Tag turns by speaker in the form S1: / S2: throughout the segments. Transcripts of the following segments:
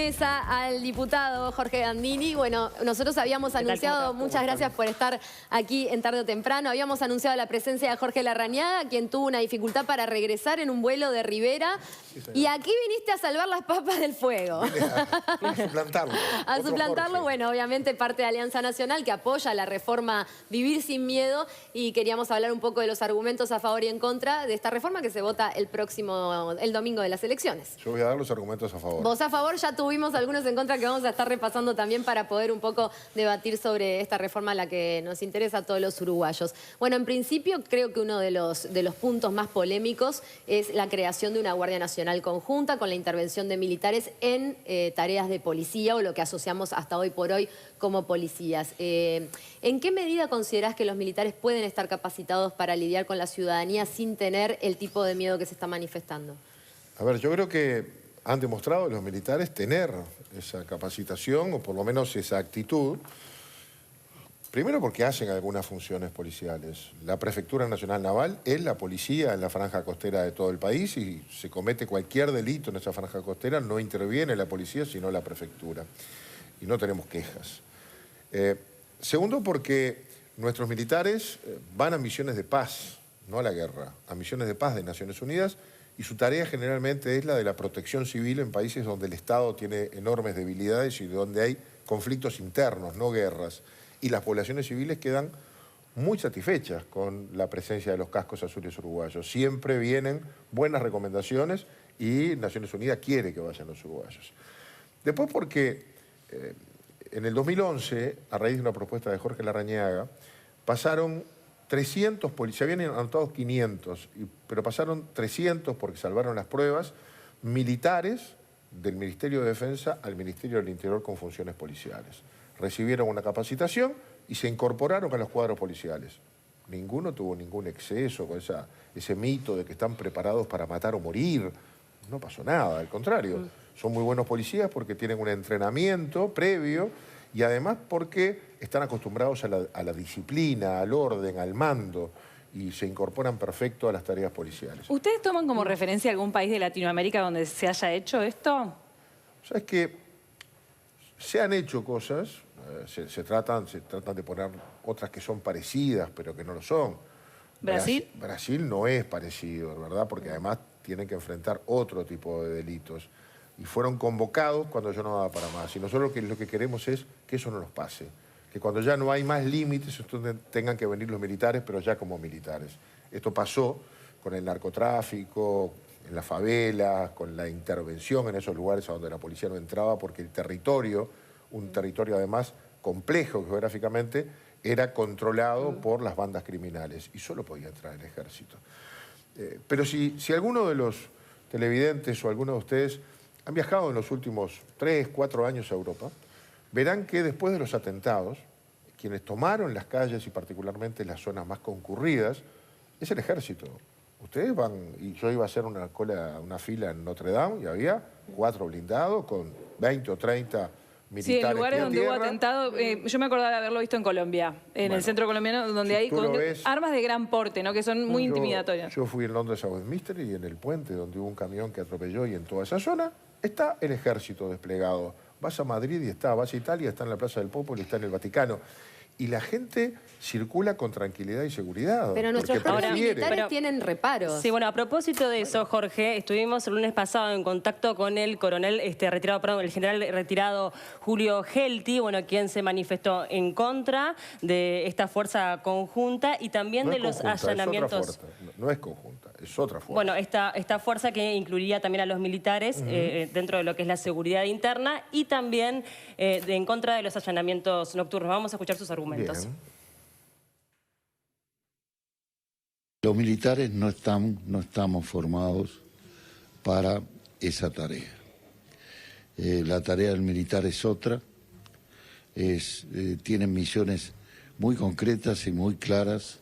S1: mesa al diputado Jorge Gandini. Bueno, nosotros habíamos anunciado, muchas gracias por estar aquí en Tarde o Temprano, habíamos anunciado la presencia de Jorge Larrañaga, quien tuvo una dificultad para regresar en un vuelo de Rivera. Sí, y aquí viniste a salvar las papas del fuego.
S2: A suplantarlo.
S1: A suplantarlo, bueno, obviamente parte de Alianza Nacional, que apoya la reforma Vivir Sin Miedo, y queríamos hablar un poco de los argumentos a favor y en contra de esta reforma que se vota el domingo de las elecciones.
S2: Yo voy a dar los argumentos a favor.
S1: Vos a favor, ya tuvimos algunos en contra que vamos a estar repasando también para poder un poco debatir sobre esta reforma a la que nos interesa a todos los uruguayos. Bueno, en principio creo que uno de los puntos más polémicos es la creación de una Guardia Nacional conjunta con la intervención de militares en tareas de policía, o lo que asociamos hasta hoy por hoy como policías. ¿En qué medida considerás que los militares pueden estar capacitados para lidiar con la ciudadanía sin tener el tipo de miedo que se está manifestando?
S2: A ver, yo creo que han demostrado los militares tener esa capacitación, o por lo menos esa actitud. Primero porque hacen algunas funciones policiales. La Prefectura Nacional Naval es la policía en la franja costera de todo el país, y se comete cualquier delito en esa franja costera, no interviene la policía, sino la prefectura. Y no tenemos quejas. Segundo, porque nuestros militares van a misiones de paz, no a la guerra, a misiones de paz de Naciones Unidas, y su tarea generalmente es la de la protección civil en países donde el Estado tiene enormes debilidades y donde hay conflictos internos, no guerras. Y las poblaciones civiles quedan muy satisfechas con la presencia de los cascos azules uruguayos. Siempre vienen buenas recomendaciones y Naciones Unidas quiere que vayan los uruguayos. Después porque en el 2011, a raíz de una propuesta de Jorge Larrañaga, pasaron 300 policías, habían anotado 500, pero pasaron 300 porque salvaron las pruebas, militares del Ministerio de Defensa al Ministerio del Interior con funciones policiales. Recibieron una capacitación y se incorporaron a los cuadros policiales. Ninguno tuvo ningún exceso con ese mito de que están preparados para matar o morir. No pasó nada, al contrario. Son muy buenos policías porque tienen un entrenamiento previo y además porque están acostumbrados a la disciplina, al orden, al mando, y se incorporan perfecto a las tareas policiales.
S3: ¿Ustedes toman como referencia algún país de Latinoamérica donde se haya hecho esto?
S2: ¿Sabes qué? Se han hecho cosas, se tratan de poner otras que son parecidas, pero que no lo son.
S3: ¿Brasil?
S2: Brasil no es parecido, ¿verdad? Porque además tienen que enfrentar otro tipo de delitos. Y fueron convocados cuando yo no daba para más. Y nosotros lo que queremos es que eso no nos pase. Que cuando ya no hay más límites, entonces tengan que venir los militares, pero ya como militares. Esto pasó con el narcotráfico, en las favelas, con la intervención en esos lugares a donde la policía no entraba, porque el territorio, un territorio además complejo geográficamente, era controlado por las bandas criminales y solo podía entrar el ejército. Pero si alguno de los televidentes o alguno de ustedes han viajado en los últimos 3, 4 años a Europa, verán que después de los atentados, quienes tomaron las calles y particularmente las zonas más concurridas, es el ejército. Ustedes van, y yo iba a hacer una fila en Notre Dame y había 4 blindados con 20 o 30 militares.
S3: Sí, en lugares donde hubo atentado, yo me acordaba de haberlo visto en Colombia, en el centro colombiano, donde hay armas de gran porte, ¿no? Que son muy intimidatorias.
S2: Yo fui en Londres a Westminster y en el puente donde hubo un camión que atropelló, y en toda esa zona está el ejército desplegado. Vas a Madrid y está, vas a Italia, está en la Plaza del Popolo y está en el Vaticano. Y la gente circula con tranquilidad y seguridad.
S1: Pero nuestros militares tienen reparos.
S4: Sí, bueno, a propósito de eso, Jorge, estuvimos el lunes pasado en contacto con el coronel el general retirado Julio Gelti, bueno, quien se manifestó en contra de esta fuerza conjunta y también de los allanamientos.
S2: Es otra fuerza. No es conjunta, es otra fuerza.
S4: Bueno, esta fuerza que incluiría también a los militares dentro de lo que es la seguridad interna y también en contra de los allanamientos nocturnos. Vamos a escuchar sus argumentos.
S2: Bien.
S5: Los militares no estamos formados para esa tarea. La tarea del militar es otra, tienen misiones muy concretas y muy claras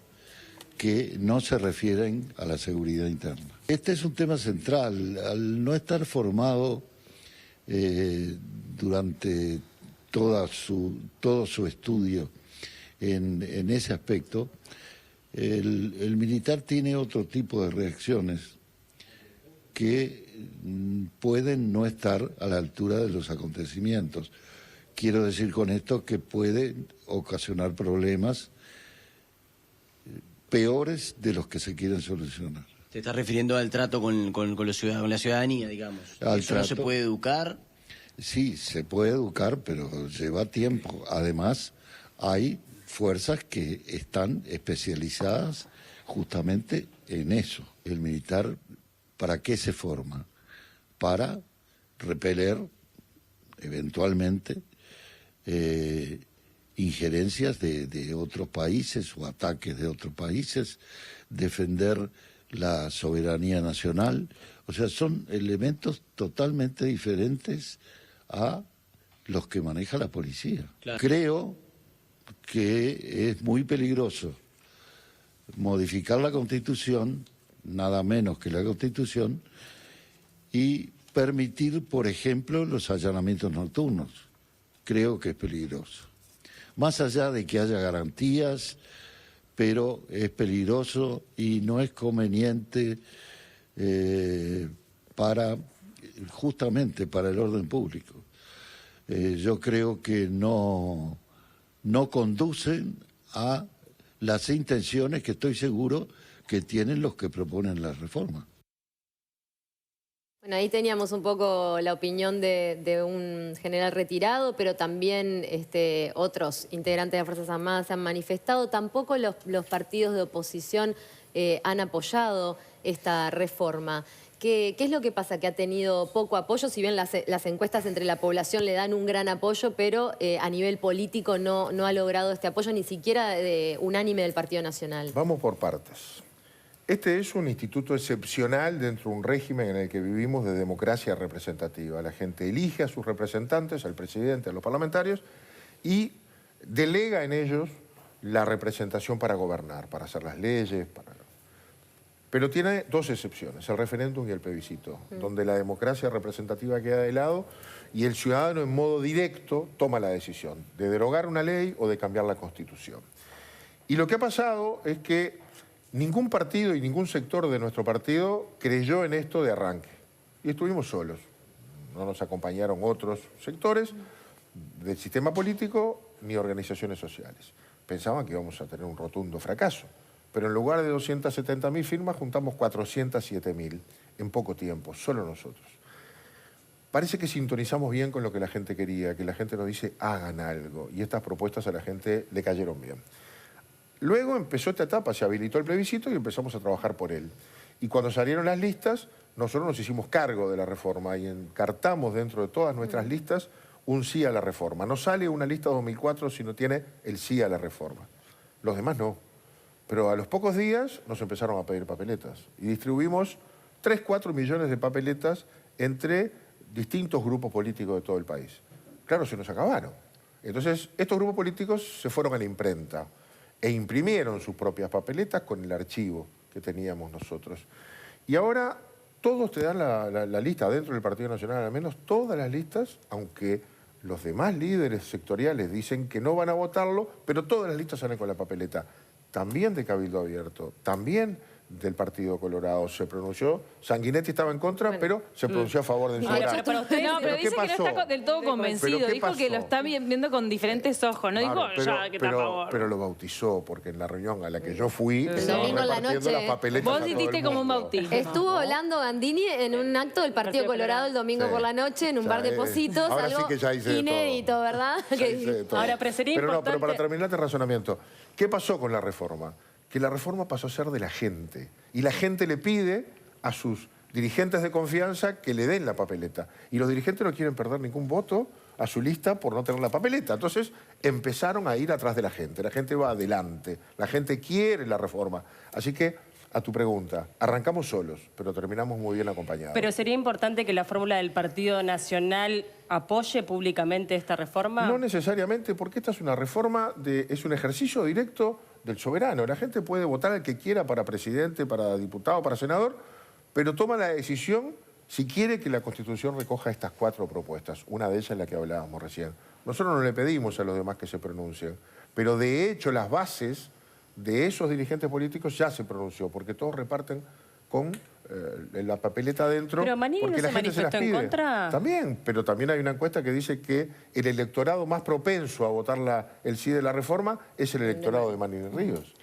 S5: que no se refieren a la seguridad interna. Este es un tema central. Al no estar formado durante todo su estudio en ese aspecto, el militar tiene otro tipo de reacciones que pueden no estar a la altura de los acontecimientos. Quiero decir con esto que puede ocasionar problemas peores de los que se quieren solucionar.
S6: Te estás refiriendo al trato con la ciudadanía, digamos. ¿Eso no se puede educar?
S5: Sí, se puede educar, pero lleva tiempo. Además, hay fuerzas que están especializadas justamente en eso. El militar, ¿para qué se forma? Para repeler, eventualmente, injerencias de otros países o ataques de otros países, defender la soberanía nacional. O sea, son elementos totalmente diferentes a los que maneja la policía. Claro. Creo que es muy peligroso modificar la Constitución, nada menos que la Constitución, y permitir, por ejemplo, los allanamientos nocturnos. Creo que es peligroso. Más allá de que haya garantías, pero es peligroso y no es conveniente justamente para el orden público. Yo creo que no conducen a las intenciones que estoy seguro que tienen los que proponen la reforma.
S1: Bueno, ahí teníamos un poco la opinión de un general retirado, pero también otros integrantes de las Fuerzas Armadas se han manifestado. Tampoco los partidos de oposición han apoyado esta reforma. ¿Qué es lo que pasa? Que ha tenido poco apoyo, si bien las encuestas entre la población le dan un gran apoyo, pero a nivel político no ha logrado este apoyo ni siquiera unánime del Partido Nacional.
S2: Vamos por partes. Este es un instituto excepcional dentro de un régimen en el que vivimos de democracia representativa. La gente elige a sus representantes, al presidente, a los parlamentarios, y delega en ellos la representación para gobernar, para hacer las leyes. Pero tiene dos excepciones, el referéndum y el plebiscito, donde la democracia representativa queda de lado y el ciudadano en modo directo toma la decisión de derogar una ley o de cambiar la Constitución. Y lo que ha pasado es que ningún partido y ningún sector de nuestro partido creyó en esto de arranque. Y estuvimos solos. No nos acompañaron otros sectores del sistema político ni organizaciones sociales. Pensaban que íbamos a tener un rotundo fracaso. Pero en lugar de 270.000 firmas, juntamos 407.000 en poco tiempo, solo nosotros. Parece que sintonizamos bien con lo que la gente quería, que la gente nos dice, hagan algo. Y estas propuestas a la gente le cayeron bien. Luego empezó esta etapa, se habilitó el plebiscito y empezamos a trabajar por él. Y cuando salieron las listas, nosotros nos hicimos cargo de la reforma y encartamos dentro de todas nuestras listas un sí a la reforma. No sale una lista 2004 si no tiene el sí a la reforma. Los demás no. Pero a los pocos días nos empezaron a pedir papeletas. Y distribuimos 3-4 millones de papeletas entre distintos grupos políticos de todo el país. Claro, se nos acabaron. Entonces, estos grupos políticos se fueron a la imprenta e imprimieron sus propias papeletas con el archivo que teníamos nosotros. Y ahora todos te dan la lista dentro del Partido Nacional, al menos todas las listas, aunque los demás líderes sectoriales dicen que no van a votarlo, pero todas las listas salen con la papeleta. También de Cabildo Abierto, también del Partido Colorado se pronunció. Sanguinetti estaba en contra, pero se pronunció a favor del soberano.
S3: Pero dice que no está del todo convencido. Dijo que lo está viendo con diferentes ojos. No dijo ya que está a favor.
S2: Pero lo bautizó, porque en la reunión a la que yo fui,
S1: estaban repartiendo
S2: las papeletas.
S3: Vos hiciste como un bautismo.
S1: Estuvo hablando Gandini en un acto del Partido Colorado el domingo por la noche, en un bar de Positos.
S2: Ahora
S1: algo
S2: sí que ya hice
S1: inédito, ¿verdad?
S3: Ahora, pero sería importante...
S2: Pero para terminar este razonamiento, ¿qué pasó con la reforma? Que la reforma pasó a ser de la gente. Y la gente le pide a sus dirigentes de confianza que le den la papeleta. Y los dirigentes no quieren perder ningún voto a su lista por no tener la papeleta. Entonces empezaron a ir atrás de la gente. La gente va adelante. La gente quiere la reforma. Así que, a tu pregunta, arrancamos solos, pero terminamos muy bien acompañados.
S4: ¿Pero sería importante que la fórmula del Partido Nacional apoye públicamente esta reforma?
S2: No necesariamente, porque esta es una reforma, es un ejercicio directo del soberano. La gente puede votar al que quiera para presidente, para diputado, para senador, pero toma la decisión si quiere que la Constitución recoja estas 4 propuestas. Una de ellas es la que hablábamos recién. Nosotros no le pedimos a los demás que se pronuncien, pero de hecho las bases de esos dirigentes políticos ya se pronunció, porque todos reparten con la papeleta adentro.
S4: Pero Manini
S2: porque
S4: no
S2: la
S4: se
S2: gente
S4: manifestó en contra.
S2: También, pero también hay una encuesta que dice que el electorado más propenso a votar el sí de la reforma es el electorado de Manini Ríos.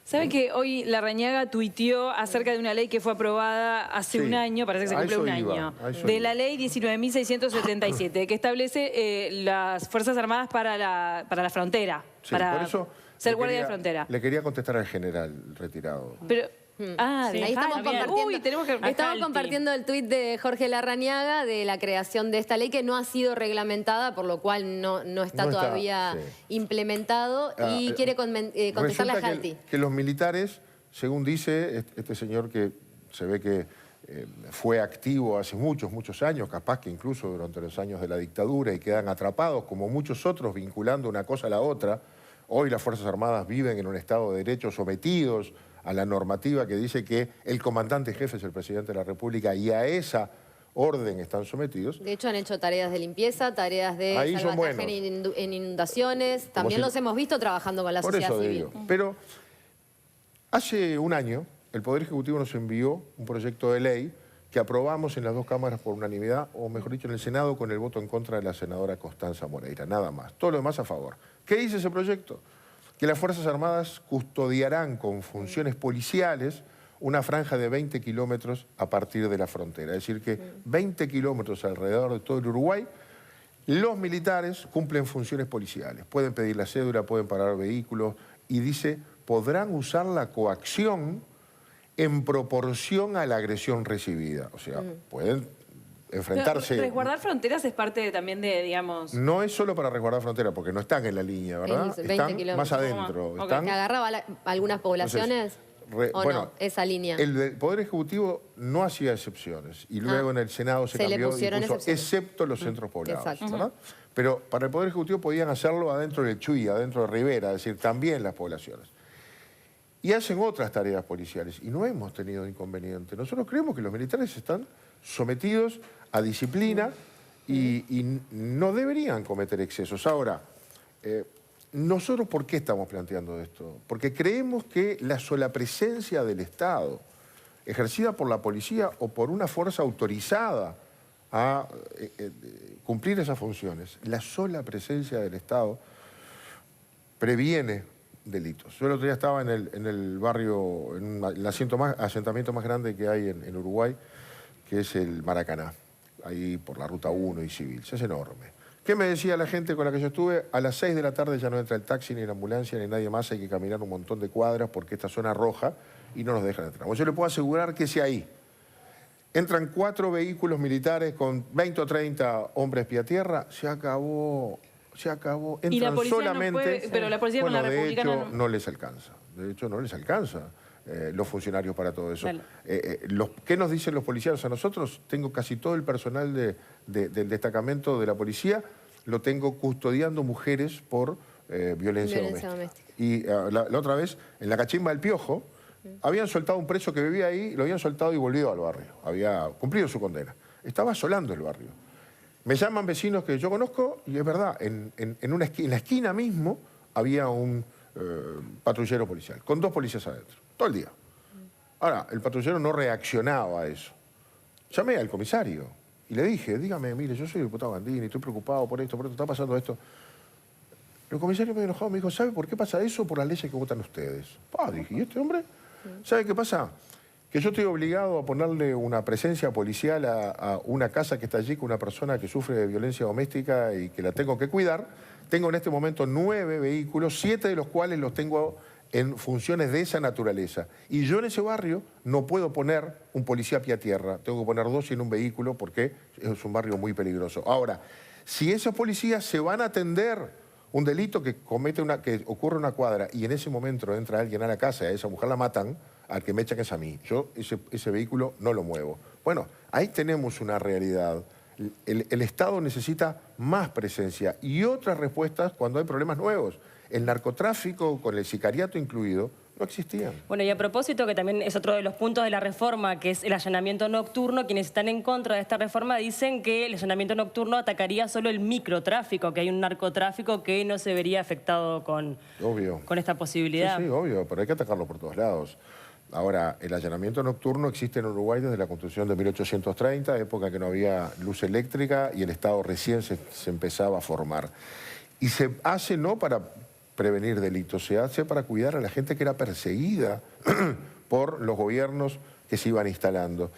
S3: ¿Sabe que hoy Larrañaga tuiteó acerca de una ley que fue aprobada hace un año, parece que se cumple un año, de la ley 19.677, que establece las Fuerzas Armadas para la frontera,
S2: Sí,
S3: para
S2: por eso
S3: ser guardia de frontera?
S2: Le quería contestar al general retirado.
S3: Pero,
S1: Sí, ahí estamos compartiendo, estamos compartiendo el tuit de Jorge Larrañaga de la creación de esta ley que no ha sido reglamentada, por lo cual no está todavía implementado y quiere contestarle a Jalti.
S2: Que los militares, según dice este señor que se ve que fue activo hace muchos años, capaz que incluso durante los años de la dictadura y quedan atrapados como muchos otros vinculando una cosa a la otra. Hoy las Fuerzas Armadas viven en un Estado de Derecho sometidos a la normativa que dice que el comandante jefe es el presidente de la República y a esa orden están sometidos.
S1: De hecho, han hecho tareas de limpieza, tareas de salvataje en inundaciones. También los hemos visto trabajando con la sociedad civil.
S2: Pero hace un año el Poder Ejecutivo nos envió un proyecto de ley que aprobamos en las dos cámaras por unanimidad, o mejor dicho, en el Senado con el voto en contra de la senadora Constanza Moreira, nada más. Todo lo demás a favor. ¿Qué dice ese proyecto? Que las Fuerzas Armadas custodiarán con funciones policiales una franja de 20 kilómetros a partir de la frontera. Es decir, que 20 kilómetros alrededor de todo el Uruguay, los militares cumplen funciones policiales. Pueden pedir la cédula, pueden parar vehículos y dice, podrán usar la coacción en proporción a la agresión recibida. O sea, pueden enfrentarse...
S3: Pero resguardar fronteras es parte también de, digamos...
S2: No es solo para resguardar fronteras, porque no están en la línea, ¿verdad? Están más adentro.
S1: ¿Que agarraba algunas poblaciones? No, esa línea.
S2: El Poder Ejecutivo no hacía excepciones y luego en el Senado se cambió y puso, excepto los centros poblados, ¿verdad? Pero para el Poder Ejecutivo podían hacerlo adentro del Chuy, adentro de Rivera, es decir, también las poblaciones. Y hacen otras tareas policiales y no hemos tenido inconveniente. Nosotros creemos que los militares están sometidos a disciplina y no deberían cometer excesos. Ahora, nosotros ¿por qué estamos planteando esto? Porque creemos que la sola presencia del Estado, ejercida por la policía o por una fuerza autorizada a cumplir esas funciones, la sola presencia del Estado previene delitos. Yo el otro día estaba en el barrio, en el asentamiento más grande que hay en Uruguay, que es el Maracaná, ahí por la Ruta 1 y Civil. Es enorme. ¿Qué me decía la gente con la que yo estuve? A las 6 de la tarde ya no entra el taxi, ni la ambulancia, ni nadie más. Hay que caminar un montón de cuadras porque esta zona es roja y no nos dejan entrar. Yo le puedo asegurar que si ahí entran 4 vehículos militares con 20 o 30 hombres pie a tierra, se acabó. Se acabó. Entran
S3: y la policía
S2: solamente...
S3: No puede, pero la policía con la republicana...
S2: De hecho, no les alcanza. De hecho, no les alcanza los funcionarios para todo eso. ¿Qué nos dicen los policías a nosotros? Tengo casi todo el personal del destacamento de la policía, lo tengo custodiando mujeres por violencia doméstica. Y la otra vez, en la cachimba del Piojo, habían soltado un preso que vivía ahí, lo habían soltado y volvió al barrio. Había cumplido su condena. Estaba asolando el barrio. Me llaman vecinos que yo conozco y es verdad, en la esquina mismo había un patrullero policial, con 2 policías adentro, todo el día. Ahora, el patrullero no reaccionaba a eso. Llamé al comisario y le dije, dígame, mire, yo soy el diputado Gandini, estoy preocupado por esto, está pasando esto. El comisario me enojado, me dijo, ¿sabe por qué pasa eso? Por las leyes que votan ustedes. Dije, ¿y este hombre? ¿Sabe qué pasa? Que yo estoy obligado a ponerle una presencia policial a una casa que está allí con una persona que sufre de violencia doméstica y que la tengo que cuidar. Tengo en este momento 9 vehículos, 7 de los cuales los tengo en funciones de esa naturaleza. Y yo en ese barrio no puedo poner un policía a pie a tierra, tengo que poner 2 en un vehículo porque es un barrio muy peligroso. Ahora, si esos policías se van a atender un delito que ocurre en una cuadra y en ese momento entra alguien a la casa y a esa mujer la matan, al que me echan es a mí. Yo ese vehículo no lo muevo. Bueno, ahí tenemos una realidad. El Estado necesita más presencia y otras respuestas cuando hay problemas nuevos. El narcotráfico, con el sicariato incluido, no existían.
S4: Bueno, y a propósito, que también es otro de los puntos de la reforma, que es el allanamiento nocturno, quienes están en contra de esta reforma dicen que el allanamiento nocturno atacaría solo el microtráfico, que hay un narcotráfico que no se vería afectado con esta posibilidad.
S2: Sí, obvio, pero hay que atacarlo por todos lados. Ahora, el allanamiento nocturno existe en Uruguay desde la Constitución de 1830, época que no había luz eléctrica y el Estado recién se empezaba a formar. Y se hace no para prevenir delitos, se hace para cuidar a la gente que era perseguida por los gobiernos que se iban instalando,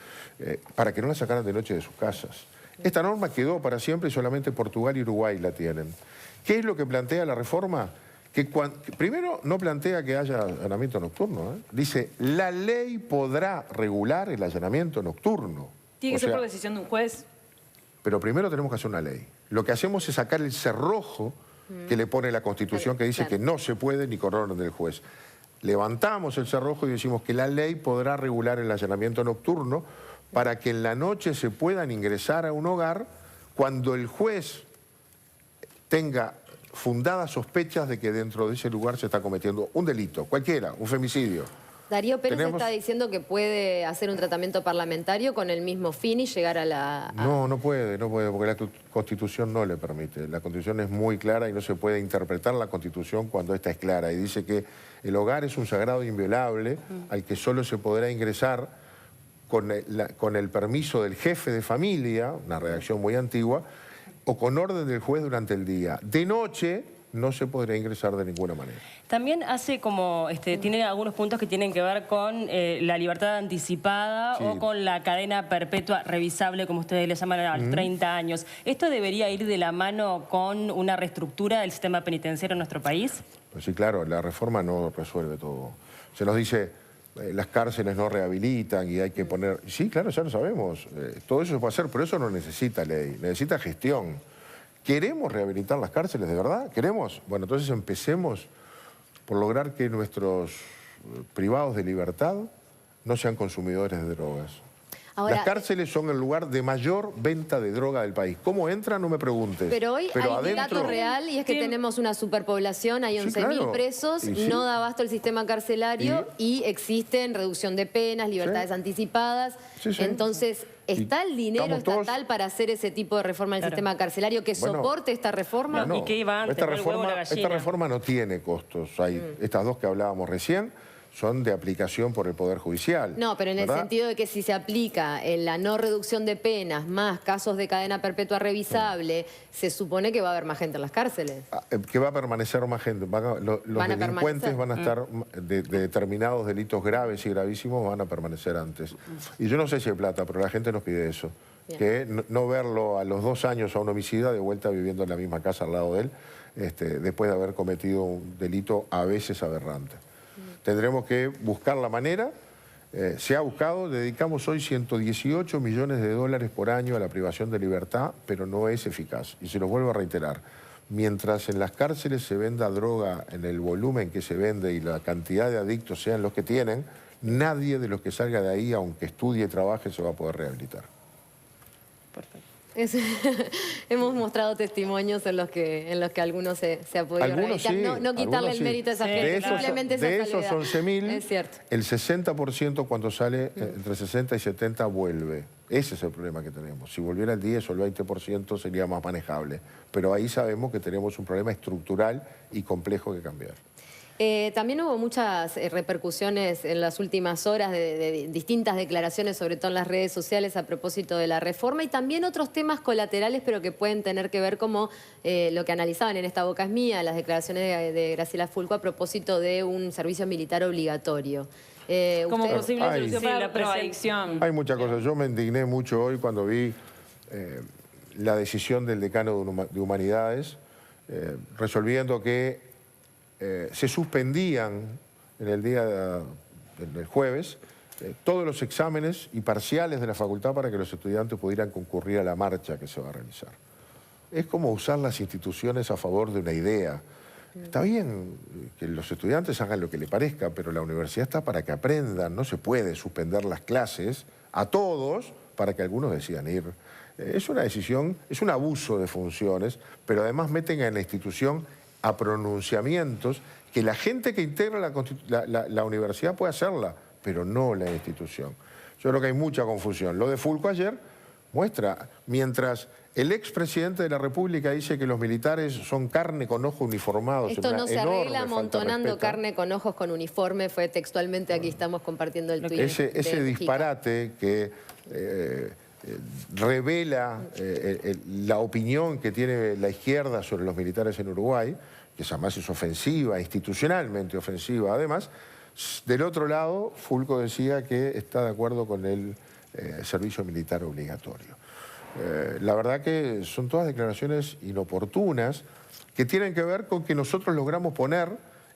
S2: para que no la sacaran de noche de sus casas. Esta norma quedó para siempre y solamente Portugal y Uruguay la tienen. ¿Qué es lo que plantea la reforma? Que primero no plantea que haya allanamiento nocturno, ¿eh? Dice, la ley podrá regular el allanamiento nocturno.
S3: Tiene que ser por decisión de un juez.
S2: Pero primero tenemos que hacer una ley. Lo que hacemos es sacar el cerrojo que le pone la Constitución, que dice que no se puede ni con orden del juez. Levantamos el cerrojo y decimos que la ley podrá regular el allanamiento nocturno para que en la noche se puedan ingresar a un hogar cuando el juez tenga fundadas sospechas de que dentro de ese lugar se está cometiendo un delito, cualquiera, un femicidio.
S1: Darío Pérez está diciendo que puede hacer un tratamiento parlamentario con el mismo fin y llegar a la...
S2: No, no puede, porque la Constitución no le permite. La Constitución es muy clara y no se puede interpretar la Constitución cuando esta es clara. Y dice que el hogar es un sagrado inviolable al que solo se podrá ingresar con el permiso del jefe de familia, una redacción muy antigua, o con orden del juez durante el día. De noche no se podrá ingresar de ninguna manera.
S4: También hace como, tiene algunos puntos que tienen que ver con la libertad anticipada o con la cadena perpetua revisable, como ustedes le llaman a los 30 años. ¿Esto debería ir de la mano con una reestructura del sistema penitenciario en nuestro país?
S2: Pues sí, claro, la reforma no resuelve todo. Se nos dice, las cárceles no rehabilitan y hay que poner... Sí, claro, ya lo sabemos. Todo eso se puede hacer, pero eso no necesita ley, necesita gestión. ¿Queremos rehabilitar las cárceles de verdad? ¿Queremos? Bueno, entonces empecemos por lograr que nuestros privados de libertad no sean consumidores de drogas. Ahora, las cárceles son el lugar de mayor venta de droga del país. ¿Cómo entran? No me preguntes.
S1: Pero hoy hay un dato real y es que tenemos una superpoblación, hay 11.000 presos, no da abasto el sistema carcelario y existen reducción de penas, libertades anticipadas. Entonces, ¿está el dinero estatal para hacer ese tipo de reforma del sistema carcelario que soporte esta reforma?
S4: ¿Y qué iba antes?
S2: Esta reforma no tiene costos. Hay estas dos que hablábamos recién son de aplicación por el Poder Judicial.
S1: No, pero en el sentido de que si se aplica en la no reducción de penas más casos de cadena perpetua revisable, se supone que va a haber más gente en las cárceles.
S2: Que va a permanecer más gente. Los delincuentes van a estar de determinados delitos graves y gravísimos van a permanecer antes. Y yo no sé si hay plata, pero la gente nos pide eso. Bien. Que no verlo a los 2 años a un homicida de vuelta viviendo en la misma casa al lado de él, después de haber cometido un delito a veces aberrante. Tendremos que buscar la manera, se ha buscado, dedicamos hoy 118 millones de dólares por año a la privación de libertad, pero no es eficaz. Y se los vuelvo a reiterar, mientras en las cárceles se venda droga en el volumen que se vende y la cantidad de adictos sean los que tienen, nadie de los que salga de ahí, aunque estudie y trabaje, se va a poder rehabilitar.
S1: Perfecto. Hemos mostrado testimonios en los que algunos se ha podido rehabilitar. No quitarle el mérito a esa gente, simplemente esa
S2: de esos 11.000,
S1: es cierto.
S2: El 60% cuando sale entre 60 y 70 vuelve. Ese es el problema que tenemos. Si volviera el 10 o el 20% sería más manejable. Pero ahí sabemos que tenemos un problema estructural y complejo que cambiar.
S1: También hubo muchas repercusiones en las últimas horas de distintas declaraciones, sobre todo en las redes sociales, a propósito de la reforma y también otros temas colaterales, pero que pueden tener que ver como lo que analizaban en Esta Boca es Mía, las declaraciones de Graciela Fulco a propósito de un servicio militar obligatorio.
S3: Como posible solución para la drogadicción.
S2: Hay muchas cosas. Yo me indigné mucho hoy cuando vi la decisión del decano de Humanidades resolviendo que se suspendían en el día del jueves todos los exámenes y parciales de la facultad para que los estudiantes pudieran concurrir a la marcha que se va a realizar. Es como usar las instituciones a favor de una idea. Está bien que los estudiantes hagan lo que les parezca, pero la universidad está para que aprendan. No se puede suspender las clases a todos para que algunos decidan ir. Es una decisión, es un abuso de funciones, pero además meten en la institución a pronunciamientos que la gente que integra la universidad puede hacerla, pero no la institución. Yo creo que hay mucha confusión. Lo de Fulco ayer muestra, mientras El expresidente de la República dice que los militares son carne con ojos uniformados.
S1: Esto no se arregla amontonando carne con ojos con uniforme, fue textualmente, aquí estamos compartiendo el tuit.
S2: Ese disparate que revela la opinión que tiene la izquierda sobre los militares en Uruguay, que además es ofensiva, institucionalmente ofensiva además. Del otro lado, Fulco decía que está de acuerdo con el servicio militar obligatorio. La verdad que son todas declaraciones inoportunas que tienen que ver con que nosotros logramos poner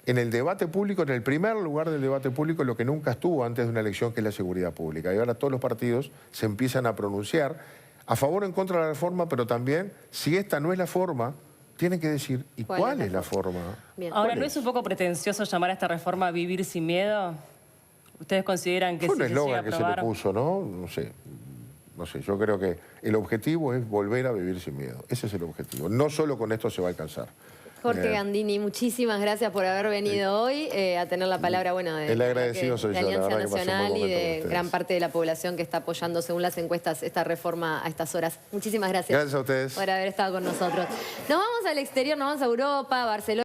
S2: en el debate público, en el primer lugar del debate público, lo que nunca estuvo antes de una elección, que es la seguridad pública. Y ahora todos los partidos se empiezan a pronunciar a favor o en contra de la reforma, pero también, si esta no es la forma, tienen que decir, ¿y cuál es la forma?
S4: Bien. Ahora, ¿no es un poco pretencioso llamar a esta reforma Vivir sin Miedo? ¿Ustedes consideran que
S2: fue un eslogan que se le puso, ¿no? No sé, yo creo que el objetivo es volver a vivir sin miedo. Ese es el objetivo. No solo con esto se va a alcanzar.
S1: Jorge Gandini, muchísimas gracias por haber venido hoy a tener la palabra, bueno,
S2: el agradecido soy
S1: de
S2: yo,
S1: Alianza Nacional y de gran parte de la población que está apoyando, según las encuestas, esta reforma a estas horas. Muchísimas gracias.
S2: Gracias a ustedes.
S1: Por haber estado con nosotros. Nos vamos al exterior, nos vamos a Europa, Barcelona.